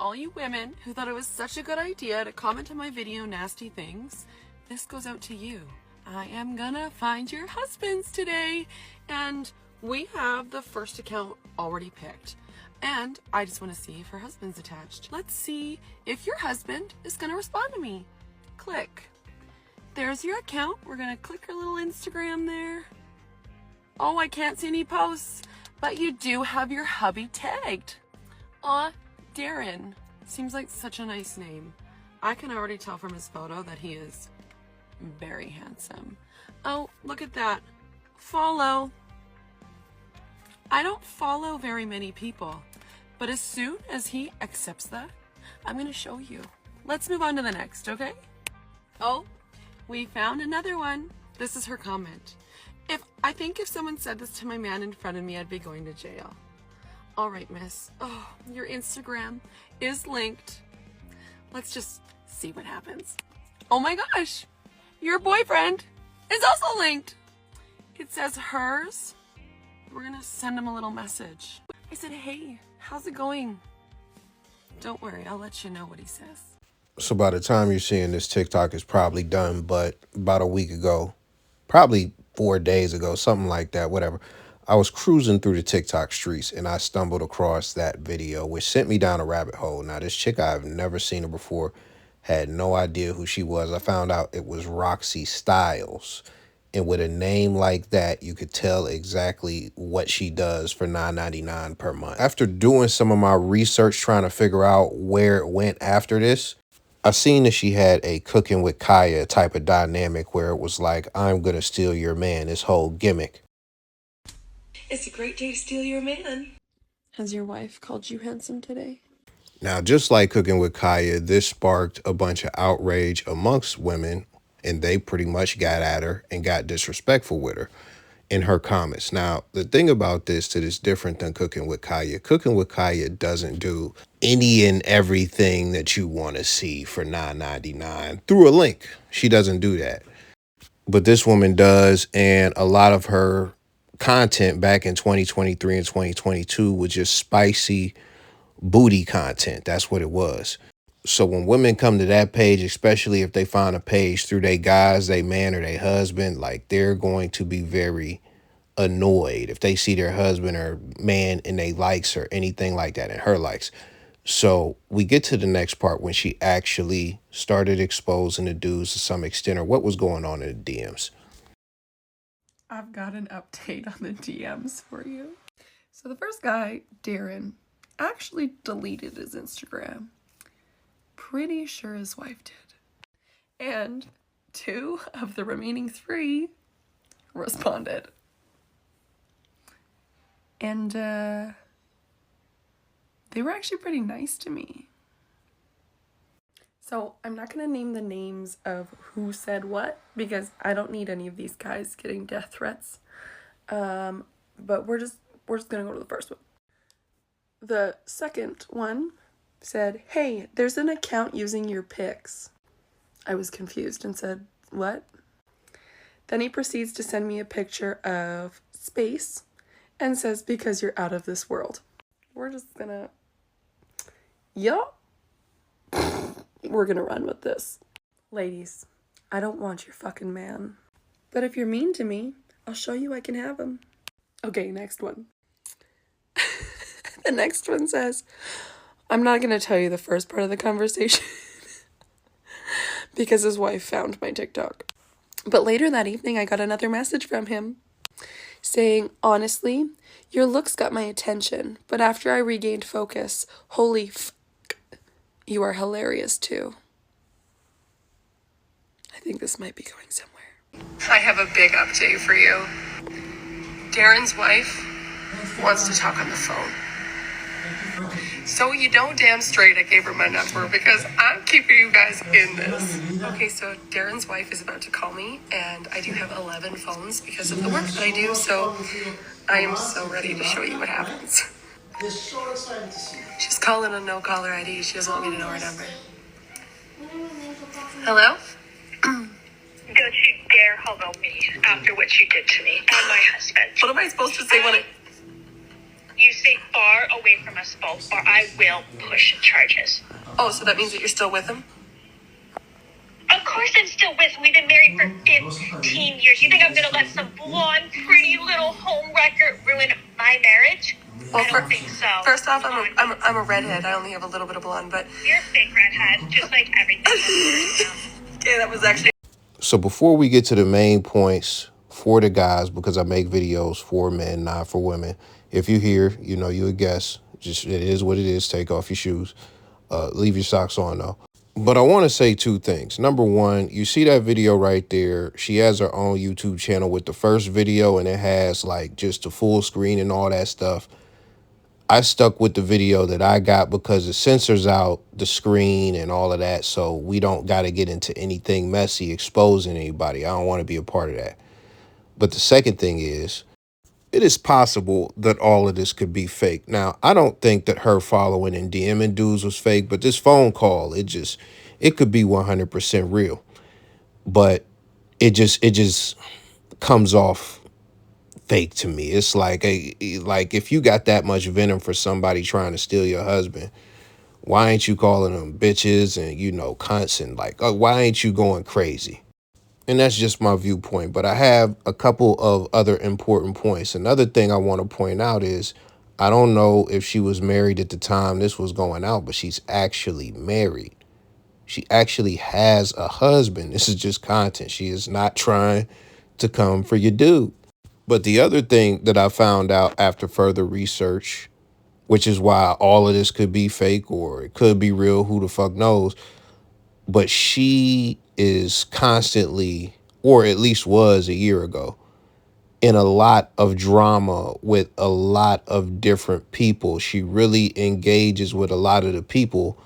all you women who thought it was such a good idea to comment on my video nasty things, this goes out to you. I am gonna find your husbands today, and we have the first account already picked. And I just want to see if her husband's attached. Let's see if your husband is gonna respond to me. Click. There's your account. We're gonna click her little Instagram there. Oh, I can't see any posts, but you do have your hubby tagged. Aw, Darren. Seems like such a nice name. I can already tell from his photo that he is very handsome. Oh, look at that. Follow. I don't follow very many people, but as soon as he accepts that, I'm gonna show you. Let's move on to the next, okay? Oh, we found another one. This is her comment. I think if someone said this to my man in front of me, I'd be going to jail. All right, miss. Oh, your Instagram is linked. Let's just see what happens. Oh my gosh, your boyfriend is also linked. It says hers. We're gonna send him a little message. I said, hey, how's it going? Don't worry, I'll let you know what he says. So by the time you're seeing this, TikTok is probably done, but about a week ago, probably 4 days ago, something like that, whatever, I was cruising through the TikTok streets and I stumbled across that video, which sent me down a rabbit hole. Now, this chick, I've never seen her before, had no idea who she was. I found out it was Roxy Styles. And with a name like that, you could tell exactly what she does for $9.99 per month. After doing some of my research trying to figure out where it went after this, I seen that she had a Cooking with Kaya type of dynamic where it was like, I'm going to steal your man, this whole gimmick. It's a great day to steal your man. Has your wife called you handsome today? Now, just like Cooking with Kaya, this sparked a bunch of outrage amongst women, and they pretty much got at her and got disrespectful with her in her comments. Now, the thing about this that is different than Cooking with Kaya, Cooking with Kaya doesn't do any and everything that you want to see for $9.99 through a link. She doesn't do that. But this woman does, and a lot of her content back in 2023 and 2022 was just spicy booty content. That's what it was. So when women come to that page, especially if they find a page through their guys, their man or their husband, like they're going to be very annoyed if they see their husband or man in their likes or anything like that in her likes. So we get to the next part when she actually started exposing the dudes to some extent or what was going on in the DMs. I've got an update on the DMs for you. So the first guy, Darren, actually deleted his Instagram. Pretty sure his wife did. And 2 of the remaining 3 responded. And they were actually pretty nice to me. So I'm not going to name the names of who said what because I don't need any of these guys getting death threats. But we're just going to go to the first one. The second one said, hey, there's an account using your pics. I was confused and said, what? Then he proceeds to send me a picture of space and says, because you're out of this world. We're just gonna, yup. We're gonna run with this. Ladies, I don't want your fucking man. But if you're mean to me, I'll show you I can have him. Okay, next one. The next one says, I'm not going to tell you the first part of the conversation because his wife found my TikTok. But later that evening, I got another message from him saying, honestly, your looks got my attention, but after I regained focus, holy fuck, you are hilarious too. I think this might be going somewhere. I have a big update for you. Darren's wife wants to talk on the phone. So you know damn straight I gave her my number because I'm keeping you guys in this. Okay, so Darren's wife is about to call me, and I do have 11 phones because of the work that I do, so I am so ready to show you what happens. She's calling a no-caller ID. She doesn't want me to know her number. Hello? Don't you dare hello me after what you did to me and my husband. What am I supposed to say when I... You stay far away from us both, or I will push charges. Oh, so that means that you're still with him? Of course I'm still with him. We've been married for 15 years. You think I'm gonna let some blonde, pretty little homewrecker ruin my marriage? Well, I don't think so. First off, I'm a redhead. I only have a little bit of blonde, but You're a fake redhead, just like everything else. okay, that was actually. So before we get to the main points for the guys, because I make videos for men, not for women. If you're here, you know, you're a guest. Just, it is what it is. Take off your shoes. Leave your socks on, though. But I want to say two things. Number one, you see that video right there. She has her own YouTube channel with the first video, and it has like just the full screen and all that stuff. I stuck with the video that I got because it censors out the screen and all of that, so we don't got to get into anything messy, exposing anybody. I don't want to be a part of that. But the second thing is, it is possible that all of this could be fake. Now, I don't think that her following and DMing dudes was fake, but this phone call, it could be 100% real. But it just comes off fake to me. It's like if you got that much venom for somebody trying to steal your husband, why ain't you calling them bitches and, you know, cunts and like, why ain't you going crazy? And that's just my viewpoint. But I have a couple of other important points. Another thing I want to point out is, I don't know if she was married at the time this was going out, but she's actually married. She actually has a husband. This is just content. She is not trying to come for your dude. But the other thing that I found out after further research, which is why all of this could be fake or it could be real, who the fuck knows, but she is constantly, or at least was a year ago, in a lot of drama with a lot of different people. She really engages with a lot of the people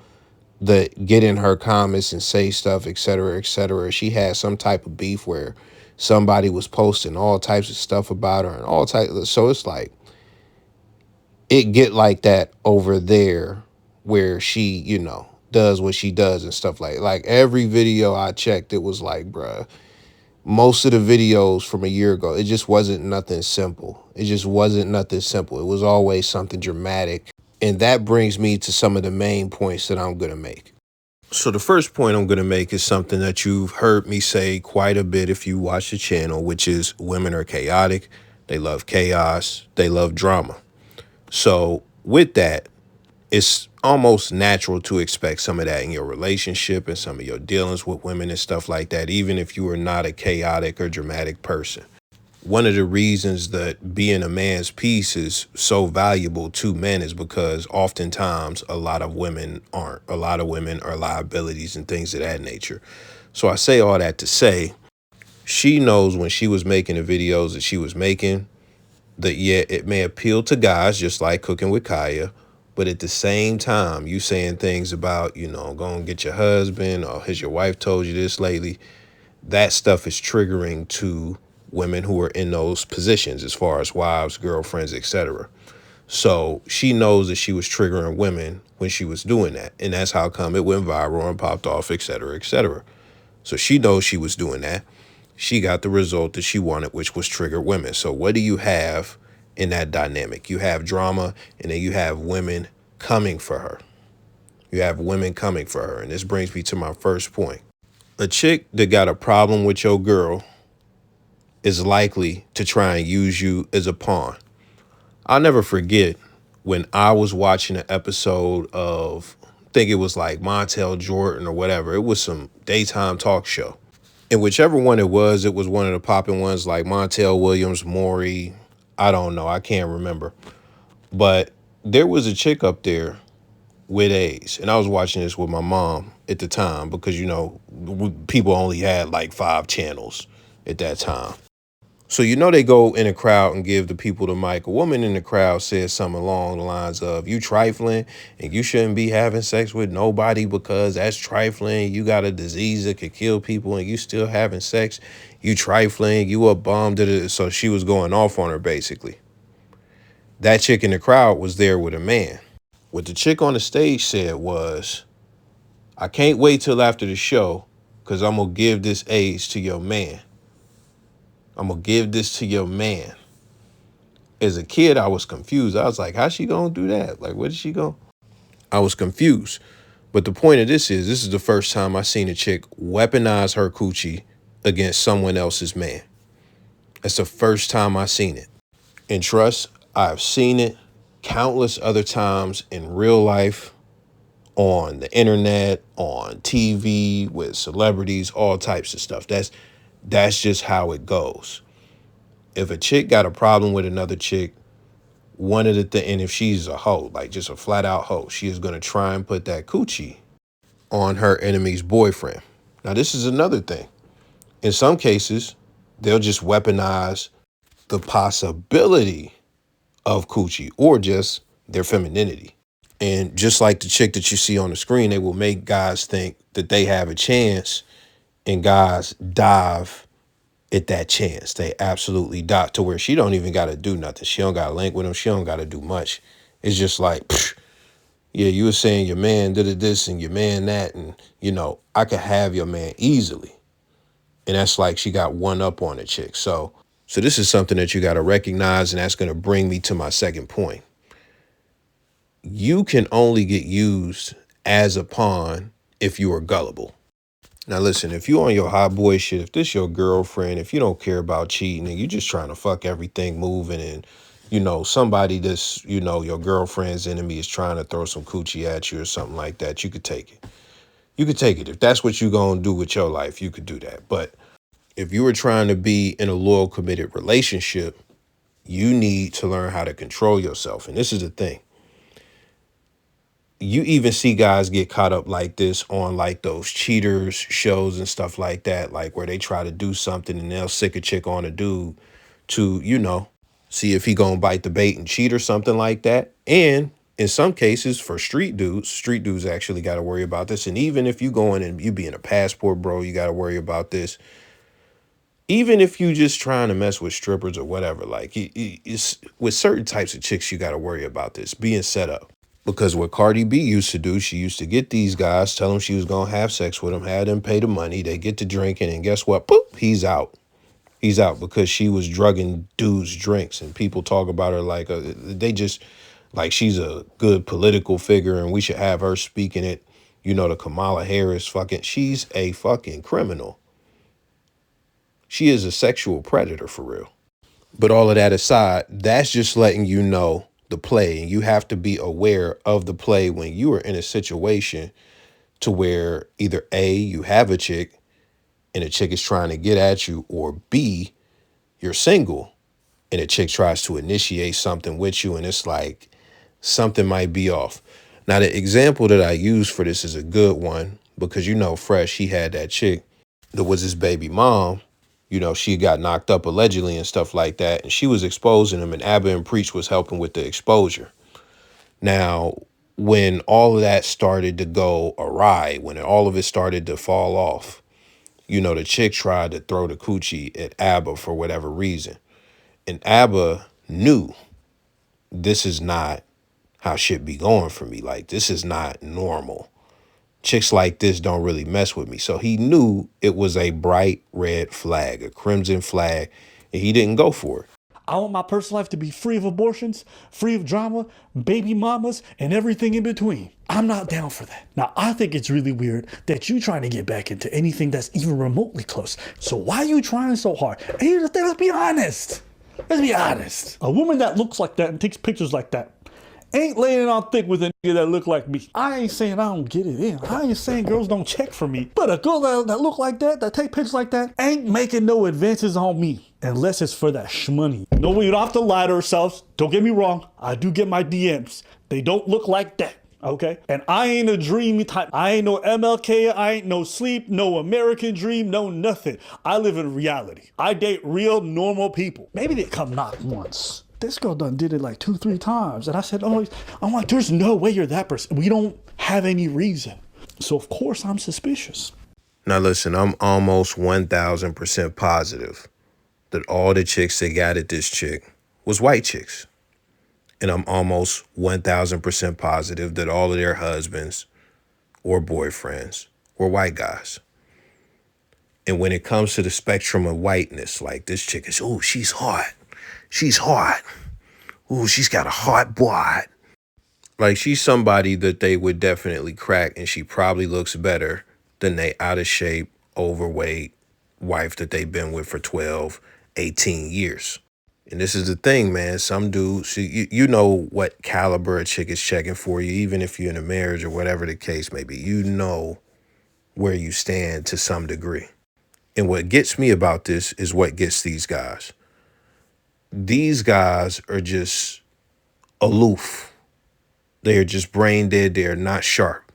that get in her comments and say stuff, et cetera, et cetera. She had some type of beef where somebody was posting all types of stuff about her and all types. So it's like, it get like that over there where she, you know, does what she does and stuff like every video I checked, it was like, bruh, most of the videos from a year ago, it just wasn't nothing simple. It just wasn't nothing simple. It was always something dramatic. And that brings me to some of the main points that I'm going to make. So the first point I'm going to make is something that you've heard me say quite a bit if you watch the channel, which is women are chaotic. They love chaos. They love drama. So with that, it's almost natural to expect some of that in your relationship and some of your dealings with women and stuff like that, even if you are not a chaotic or dramatic person. One of the reasons that being a man's piece is so valuable to men is because oftentimes a lot of women aren't. A lot of women are liabilities and things of that nature. So I say all that to say, she knows when she was making the videos that she was making that, yeah, it may appeal to guys just like Cooking with Kaya, but at the same time, you saying things about, you know, go and get your husband, or has your wife told you this lately? That stuff is triggering to women who are in those positions as far as wives, girlfriends, etc. So she knows that she was triggering women when she was doing that. And that's how come it went viral and popped off, etc., etc. So she knows she was doing that. She got the result that she wanted, which was trigger women. So what do you have in that dynamic? You have drama, and then you have women coming for her. You have women coming for her. And this brings me to my first point. A chick that got a problem with your girl is likely to try and use you as a pawn. I'll never forget when I was watching an episode of, I think it was like Montel Jordan or whatever. It was some daytime talk show. And whichever one it was one of the popping ones like Montel Williams, Maury. I don't know. I can't remember. But there was a chick up there with A's. And I was watching this with my mom at the time because, you know, people only had like 5 channels at that time. So, you know, they go in a crowd and give the people the mic. A woman in the crowd says something along the lines of, you trifling and you shouldn't be having sex with nobody because that's trifling. You got a disease that could kill people and you still having sex. You trifling. You a bum. So she was going off on her, basically. That chick in the crowd was there with a man. What the chick on the stage said was, I can't wait till after the show because I'm going to give this age to your man. I'm going to give this to your man. As a kid, I was confused. I was like, how's she gonna do that? Like, what is she going? I was confused. But the point of this is the first time I seen a chick weaponize her coochie against someone else's man. That's the first time I seen it. And trust, I've seen it countless other times in real life, on the internet, on TV, with celebrities, all types of stuff. That's just how it goes. If a chick got a problem with another chick, one of the things, and if she's a hoe, like just a flat out hoe, she is going to try and put that coochie on her enemy's boyfriend. Now, this is another thing. In some cases, they'll just weaponize the possibility of coochie or just their femininity. And just like the chick that you see on the screen, they will make guys think that they have a chance, and guys dive at that chance. They absolutely dive to where she don't even got to do nothing. She don't got to link with him. She don't got to do much. It's just like, psh, yeah, you were saying your man did this and your man that, and, you know, I could have your man easily. And that's like she got one up on the chick. So this is something that you got to recognize, and that's going to bring me to my second point. You can only get used as a pawn if you are gullible. Now, listen, if you on your hot boy shit, if this your girlfriend, if you don't care about cheating and you just trying to fuck everything moving, and, you know, somebody that's, you know, your girlfriend's enemy is trying to throw some coochie at you or something like that, you could take it. You could take it. If that's what you're going to do with your life, you could do that. But if you were trying to be in a loyal, committed relationship, you need to learn how to control yourself. And this is the thing. You even see guys get caught up like this on like those cheaters shows and stuff like that, like where they try to do something and they'll sick a chick on a dude to, you know, see if he gonna bite the bait and cheat or something like that. And in some cases for street dudes actually got to worry about this. And even if you going and you being a passport bro, you got to worry about this. Even if you just trying to mess with strippers or whatever, like it's with certain types of chicks, you got to worry about this being set up. Because what Cardi B used to do, she used to get these guys, tell them she was going to have sex with them, have them pay the money, they get to drinking, and guess what? Boop, he's out. He's out because she was drugging dudes' drinks, and people talk about her like, they just, like she's a good political figure, and we should have her speaking it, you know, to Kamala Harris she's a fucking criminal. She is a sexual predator for real. But all of that aside, that's just letting you know the play, and you have to be aware of the play when you are in a situation to where either A, you have a chick and a chick is trying to get at you, or B, you're single and a chick tries to initiate something with you and it's like something might be off. Now, the example that I use for this is a good one because, you know, Fresh, he had that chick that was his baby mom. You know, she got knocked up allegedly and stuff like that. And she was exposing him, and Abba and Preach was helping with the exposure. Now, when all of that started to go awry, when all of it started to fall off, you know, the chick tried to throw the coochie at Abba for whatever reason. And Abba knew this is not how shit be going for me. Like, this is not normal. Chicks like this don't really mess with me. So he knew it was a bright red flag, a crimson flag, and he didn't go for it. I want my personal life to be free of abortions, free of drama, baby mamas, and everything in between. I'm not down for that. Now, I think it's really weird that you trying to get back into anything that's even remotely close. So why are you trying so hard? And here's the thing, let's be honest. Let's be honest. A woman that looks like that and takes pictures like that ain't laying on thick with a nigga that look like me. I ain't saying I don't get it in. I ain't saying girls don't check for me. But a girl that look like that take pictures like that, ain't making no advances on me. Unless it's for that shmoney. No, we don't have to lie to ourselves. Don't get me wrong. I do get my DMs. They don't look like that. Okay? And I ain't a dreamy type. I ain't no MLK. I ain't no sleep, no American dream, no nothing. I live in reality. I date real normal people. Maybe they come knock once. This girl done did it like 2-3 times. And I said, oh, I'm like, there's no way you're that person. We don't have any reason. So of course I'm suspicious. Now listen, I'm almost 1000% positive that all the chicks that got at this chick was white chicks. And I'm almost 1000% positive that all of their husbands or boyfriends were white guys. And when it comes to the spectrum of whiteness, like this chick is, oh, she's hot. She's hot. ooh, she's got a hot bod. Like, she's somebody that they would definitely crack, and she probably looks better than they out of shape, overweight wife that they've been with for 12, 18 years. And this is the thing, man. Some dudes, you know what caliber a chick is checking for you, even if you're in a marriage or whatever the case may be. You know where you stand to some degree. And what gets me about this is what gets these guys. These guys are just aloof. They're just brain dead. They're not sharp.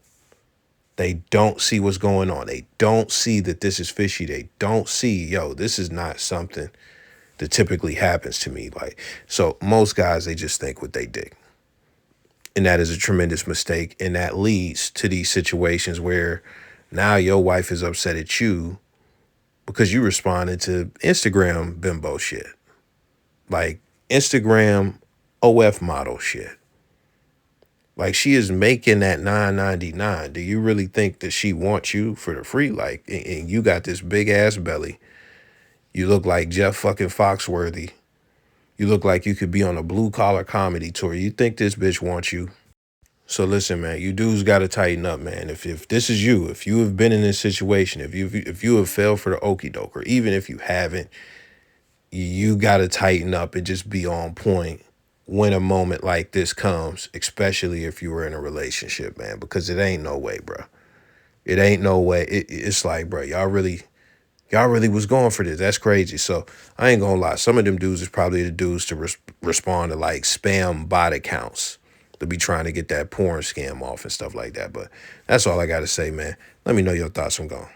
They don't see what's going on. They don't see that this is fishy. They don't see, yo, this is not something that typically happens to me. Like, so most guys, they just think what they dig. And that is a tremendous mistake. And that leads to these situations where now your wife is upset at you because you responded to Instagram bimbo shit. Like Instagram OF model shit. Like, she is making that $9.99. Do you really think that she wants you for the free? Like, and you got this big ass belly. You look like Jeff fucking Foxworthy. You look like you could be on a blue collar comedy tour. You think this bitch wants you? So listen, man, you dudes got to tighten up, man. If this is you, if you have been in this situation, if you have failed for the okie doke, or even if you haven't, you got to tighten up and just be on point when a moment like this comes, especially if you were in a relationship, man, because it ain't no way, bro. It ain't no way. It's like, bro, y'all really was going for this. That's crazy. So I ain't gonna lie. Some of them dudes is probably the dudes to respond to like spam bot accounts to be trying to get that porn scam off and stuff like that. But that's all I got to say, man. Let me know your thoughts. I'm gone.